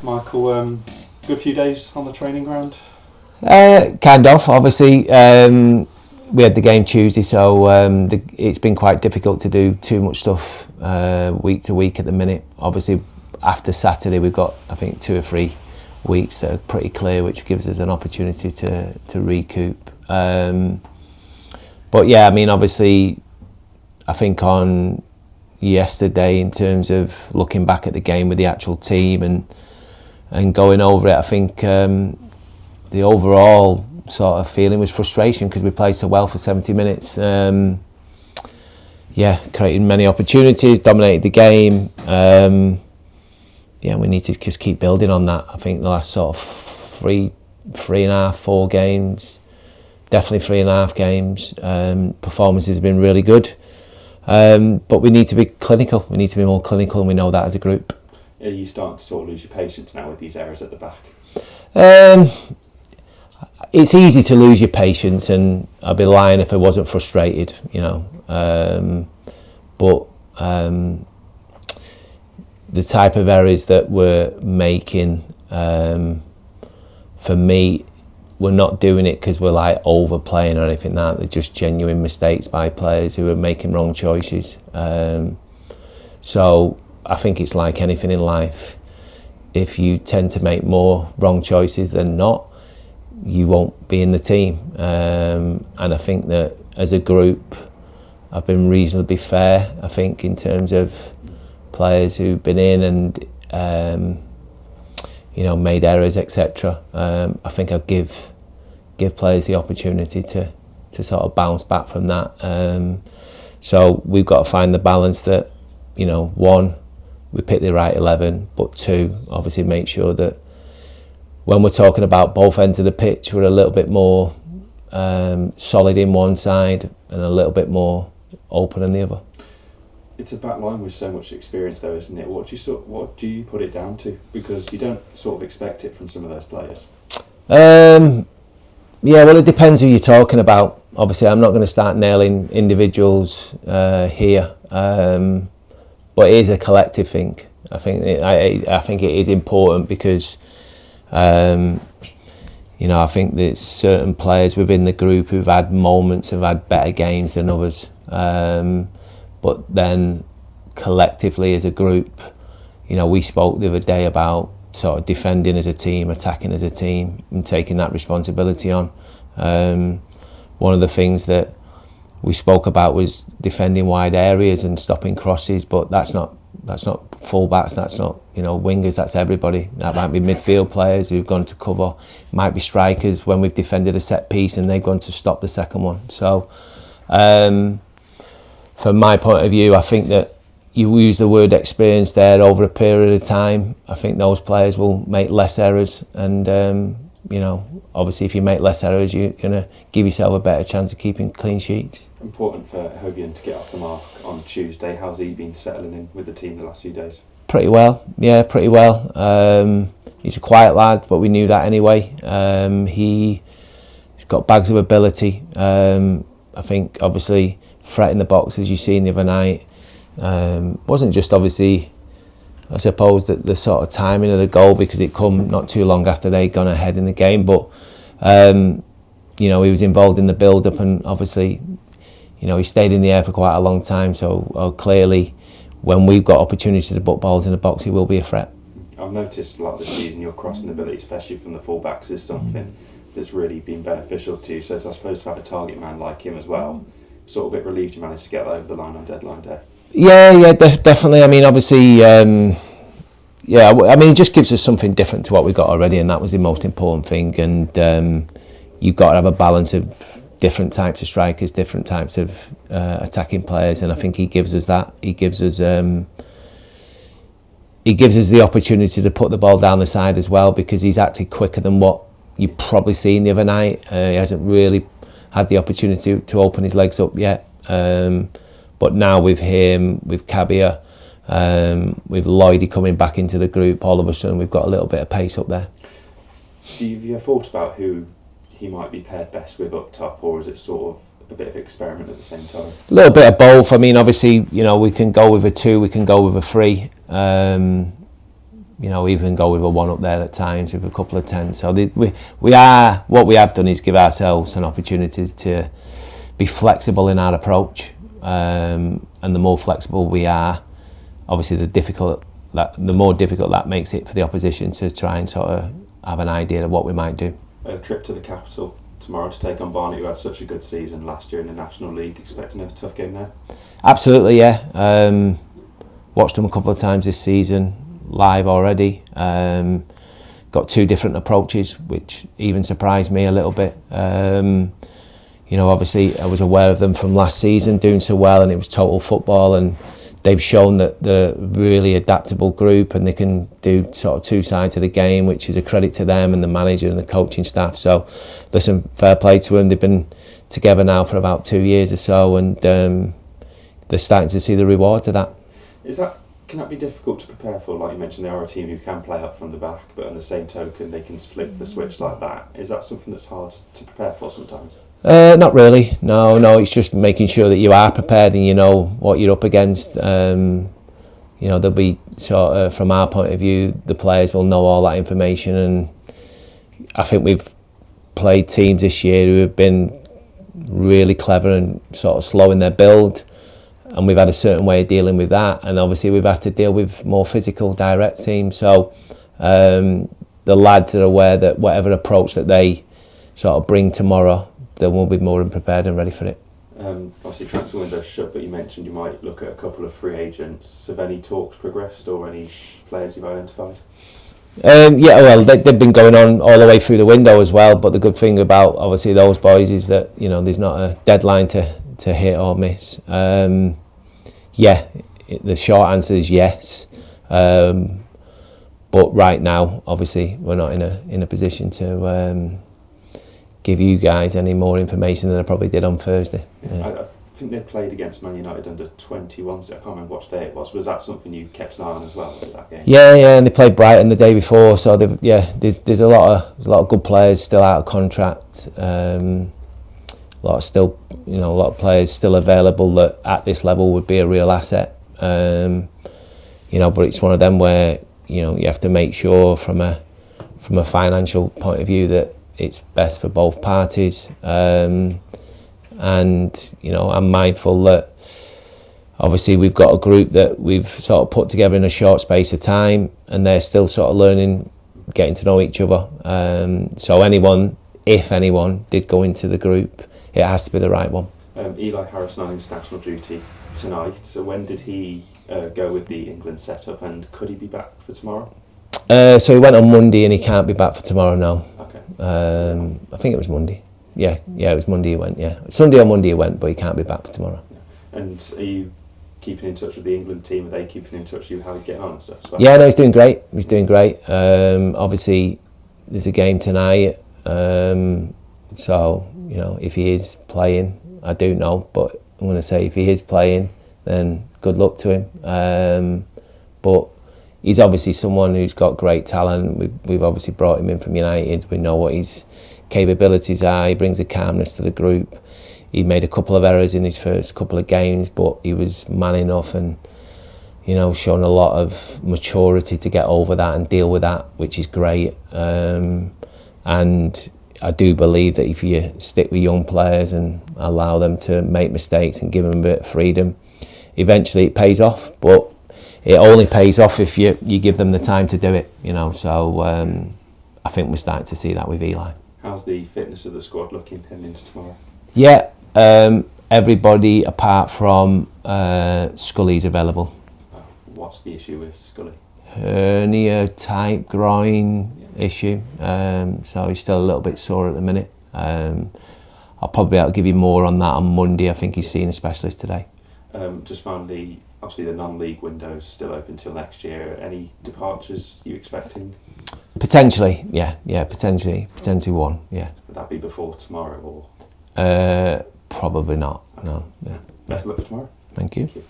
Michael, good few days on the training ground? Kind of, obviously. We had the game Tuesday, so it's been quite difficult to do too much stuff week to week at the minute. Obviously, after Saturday, we've got, I think, 2 or 3 weeks that are pretty clear, which gives us an opportunity to recoup. But yeah, I mean, obviously, I think on yesterday, in terms of looking back at the game with the actual team and going over it, I think the overall sort of feeling was frustration because we played so well for 70 minutes. Created many opportunities, dominated the game. We need to just keep building on that. I think the last sort of three and a half, 4 games, definitely 3.5 games, performances have been really good. But we need to be clinical. We need to be more clinical, and we know that as a group. Are you starting to sort of lose your patience now with these errors at the back? It's easy to lose your patience, and I'd be lying if I wasn't frustrated, you know. But the type of errors that we're making, for me, we're not doing it because we're like overplaying or anything like that. They're just genuine mistakes by players who are making wrong choices. So I think it's like anything in life. If you tend to make more wrong choices than not, you won't be in the team. And I think that as a group, I've been reasonably fair, I think, in terms of players who've been in and made errors, etc. I think I'll give players the opportunity to sort of bounce back from that. So we've got to find the balance that, one, we pick the right 11, but 2, obviously make sure that when we're talking about both ends of the pitch, we're a little bit more solid in one side and a little bit more open in the other. It's a back line with so much experience, though, isn't it? What do you put it down to? Because you don't sort of expect it from some of those players. Well, it depends who you're talking about. Obviously, I'm not going to start nailing individuals here, but it is a collective thing. I think it is important because I think there's certain players within the group who've had moments, have had better games than others. But then collectively as a group, we spoke the other day about sort of defending as a team, attacking as a team, and taking that responsibility on. One of the things that we spoke about was defending wide areas and stopping crosses, but that's not full-backs, that's not wingers, that's everybody. That might be midfield players who've gone to cover, it might be strikers when we've defended a set piece and they've gone to stop the second one. So from my point of view, I think that you use the word experience there over a period of time. I think those players will make less errors, and obviously if you make less errors, you're going to give yourself a better chance of keeping clean sheets. Important for Hovian to get off the mark on Tuesday. How's he been settling in with the team the last few days? Pretty well, pretty well. He's a quiet lad, but we knew that anyway. He's got bags of ability. I think obviously threat in the box, as you seen the other night. Wasn't just obviously, I suppose, that the sort of timing of the goal, because it come not too long after they'd gone ahead in the game, but he was involved in the build-up, and obviously he stayed in the air for quite a long time, so clearly when we've got opportunities to put balls in the box, he will be a threat. I've noticed a lot this season your crossing ability, especially from the full-backs, is something that's really been beneficial to you. So I suppose to have a target man like him as well, sort of a bit relieved you managed to get that over the line on deadline day. Definitely. I mean, obviously, it just gives us something different to what we got already, and that was the most important thing. And you've got to have a balance of different types of strikers, different types of attacking players, and I think he gives us that. He gives us the opportunity to put the ball down the side as well, because he's actually quicker than what you probably seen the other night. He hasn't really had the opportunity to open his legs up yet. But now with him, with Cabia, with Lloydie coming back into the group, all of a sudden we've got a little bit of pace up there. Have you thought about who he might be paired best with up top, or is it sort of a bit of experiment at the same time? A little bit of both. I mean, obviously, we can go with a 2, we can go with a 3. even go with a one up there at times with a couple of 10s. So what we have done is give ourselves an opportunity to be flexible in our approach, and the more flexible we are, obviously the more difficult that makes it for the opposition to try and sort of have an idea of what we might do. A trip to the capital tomorrow to take on Barnet, who had such a good season last year in the National League. Expecting a tough game there? Absolutely, yeah. Watched them a couple of times this season live already. Got two different approaches, which even surprised me a little bit. Obviously I was aware of them from last season doing so well, and it was total football, and they've shown that they're a really adaptable group and they can do sort of two sides of the game, which is a credit to them and the manager and the coaching staff. So listen, fair play to them. They've been together now for about 2 years or so, and they're starting to see the rewards of that. Can that be difficult to prepare for? Like you mentioned, they are a team who can play up from the back, but on the same token they can flip the switch like that. Is that something that's hard to prepare for sometimes? Not really. No. It's just making sure that you are prepared and you know what you're up against. There'll be sort of, from our point of view, the players will know all that information, and I think we've played teams this year who have been really clever and sort of slow in their build, and we've had a certain way of dealing with that, and obviously we've had to deal with more physical, direct teams. So the lads are aware that whatever approach that they sort of bring tomorrow, they will be more than prepared and ready for it. Obviously transfer window's shut, but you mentioned you might look at a couple of free agents. Have any talks progressed or any players you've identified? They've been going on all the way through the window as well, but the good thing about obviously those boys is that there's not a deadline to hit or miss. The short answer is yes, but right now obviously we're not in a position to give you guys any more information than I probably did on Thursday. Yeah. I think they played against Man United under 21s. I can't remember what day it was. Was that something you kept an eye on as well with that game? Yeah, and they played Brighton the day before. So there's a lot of good players still out of contract. A lot of players still available that at this level would be a real asset. But it's one of them where you have to make sure from a financial point of view that it's best for both parties, and I'm mindful that obviously we've got a group that we've sort of put together in a short space of time, and they're still sort of learning, getting to know each other. So if anyone did go into the group, it has to be the right one. Eli Harrison on international duty tonight. So when did he go with the England setup, and could he be back for tomorrow? So he went on Monday and he can't be back for tomorrow now. Okay. I think it was Monday. Yeah, it was Monday he went, yeah. Sunday or Monday he went, but he can't be back for tomorrow. Yeah. And are you keeping in touch with the England team? Are they keeping in touch with you, how he's getting on and stuff as well? Yeah, no, he's doing great. Obviously, there's a game tonight. So, if he is playing, I do know, but I'm going to say if he is playing, then good luck to him. But he's obviously someone who's got great talent. We've obviously brought him in from United. We know what his capabilities are. He brings a calmness to the group. He made a couple of errors in his first couple of games, but he was man enough and shown a lot of maturity to get over that and deal with that, which is great. And I do believe that if you stick with young players and allow them to make mistakes and give them a bit of freedom, eventually it pays off. But it only pays off if you give them the time to do it, So I think we're starting to see that with Eli. How's the fitness of the squad looking heading into tomorrow? Yeah, everybody apart from Scully's available. What's the issue with Scully? Hernia type groin issue, so he's still a little bit sore at the minute. I'll probably be able to give you more on that on Monday. I think he's seeing a specialist today. Just finally, obviously the non-league window is still open till next year. Any departures you expecting? Potentially, yeah, potentially one, yeah. Would that be before tomorrow or? Probably not. No. Yeah. Best of luck for tomorrow. Thank you. Thank you.